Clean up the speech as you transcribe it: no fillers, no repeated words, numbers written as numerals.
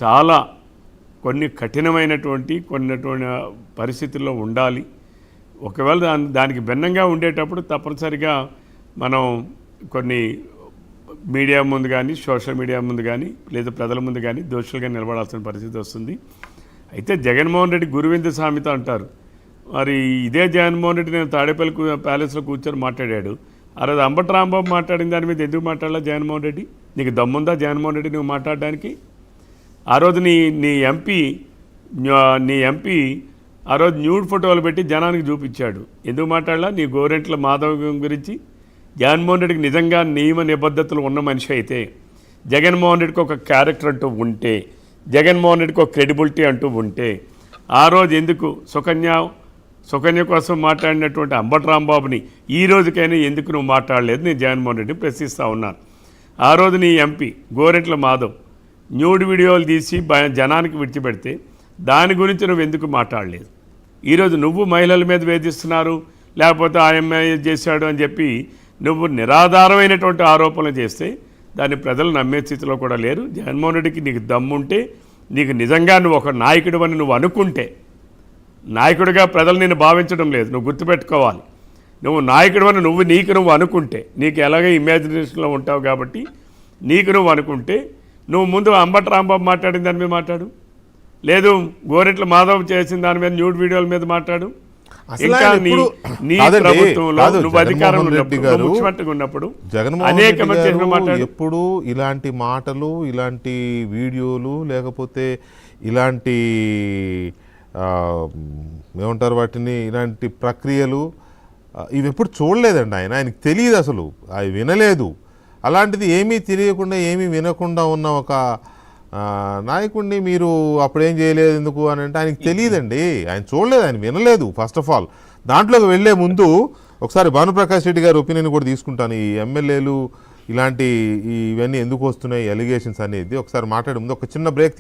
చాలా కొన్ని కఠినమైనటువంటి పరిస్థితుల్లో ఉండాలి. ఒకవేళ దానికి భిన్నంగా ఉండేటప్పుడు తప్పనిసరిగా మనం కొన్ని మీడియా ముందు కానీ, సోషల్ మీడియా ముందు కానీ, లేదా ప్రజల ముందు కానీ దోషులుగా నిలబడాల్సిన పరిస్థితి వస్తుంది. అయితే జగన్మోహన్ రెడ్డి గురువింద సామెత అంటారు. మరి ఇదే జగన్మోహన్ రెడ్డి నేను తాడేపల్లి ప్యాలెస్లో కూర్చొని మాట్లాడాడు. ఆ రోజు అంబటి రాంబాబు మాట్లాడిన దాని మీద ఎందుకు మాట్లాడాలా జగన్మోహన్ రెడ్డి? నీకు దమ్ముందా జగన్మోహన్ రెడ్డి నువ్వు మాట్లాడడానికి? ఆ రోజు నీ ఎంపీ ఆ రోజు న్యూడ్ ఫోటోలు పెట్టి జనానికి చూపించాడు. ఎందుకు మాట్లాడలా? నీ గోరెంట్ల మాధవ్ గురించి. జగన్మోహన్ రెడ్డికి నిజంగా నియమ నిబద్ధతలు ఉన్న మనిషి అయితే, జగన్మోహన్ రెడ్డికి ఒక క్యారెక్టర్ అంటూ ఉంటే, జగన్మోహన్ రెడ్డికి ఒక క్రెడిబిలిటీ అంటూ ఉంటే, ఆ రోజు ఎందుకు సుకన్య కోసం మాట్లాడినటువంటి అంబటి రాంబాబుని ఈ రోజుకైనా ఎందుకు నువ్వు మాట్లాడలేదు? నేను జగన్మోహన్ రెడ్డిని ప్రశ్నిస్తూ ఉన్నాను. ఆ రోజు నీ ఎంపీ గోరెంట్ల మాధవ్ న్యూడ్ వీడియోలు తీసి జనానికి విడిచిపెడితే దాని గురించి నువ్వు ఎందుకు మాట్లాడలేదు? ఈరోజు నువ్వు మహిళల మీద వేధిస్తున్నారు, లేకపోతే ఆ అమ్మాయి చేశాడు అని చెప్పి నువ్వు నిరాధారమైనటువంటి ఆరోపణలు చేస్తే దాన్ని ప్రజలు నమ్మే స్థితిలో కూడా లేరు. జగన్మోహన్ రెడ్డికి నీకు దమ్ముంటే, నీకు నిజంగా నువ్వు ఒక నాయకుడు అని నువ్వు అనుకుంటే, నాయకుడిగా ప్రజలు నిన్ను భావించడం లేదు, నువ్వు గుర్తుపెట్టుకోవాలి. నువ్వు నాయకుడు అని నువ్వు అనుకుంటే, నీకు ఎలాగే ఇమాజినేషన్లో ఉంటావు కాబట్టి నువ్వు అనుకుంటే, నువ్వు ముందు అంబటి రాంబాబు మాట్లాడిన దాని మీద మాట్లాడు, లేదు గోరెంట్ల మాధవ్ చేసిన దాని మీద న్యూడ్ వీడియోల మీద మాట్లాడు. ఇంకా నీ ప్రభుత్వంలో నువ్వు అధికారంలో ముఖ్యమంత్రిగా ఉన్నప్పుడు అనేక మంది ఎప్పుడు ఇలాంటి మాటలు, ఇలాంటి వీడియోలు, లేకపోతే ఇలాంటి ఏమంటారు వాటిని, ఇలాంటి ప్రక్రియలు ఇవి ఎప్పుడు చూడలేదండి. ఆయనకి తెలియదు, అసలు అవి వినలేదు. అలాంటిది ఏమీ తెలియకుండా ఏమీ వినకుండా ఉన్న ఒక నాయకుడిని మీరు అప్పుడేం చేయలేదు ఎందుకు అని అంటే ఆయనకి తెలియదండి. ఆయన చూడలేదు, ఆయన వినలేదు. ఫస్ట్ ఆఫ్ ఆల్ దాంట్లోకి వెళ్లే ముందు ఒకసారి భానుప్రకాష్ రెడ్డి గారి ఒపీనియన్ కూడా తీసుకుంటాను. ఈ ఎమ్మెల్యేలు ఇలాంటి ఇవన్నీ ఎందుకు వస్తున్నాయి ఎలిగేషన్స్ అనేది ఒకసారి మాట్లాడే ముందు ఒక చిన్న బ్రేక్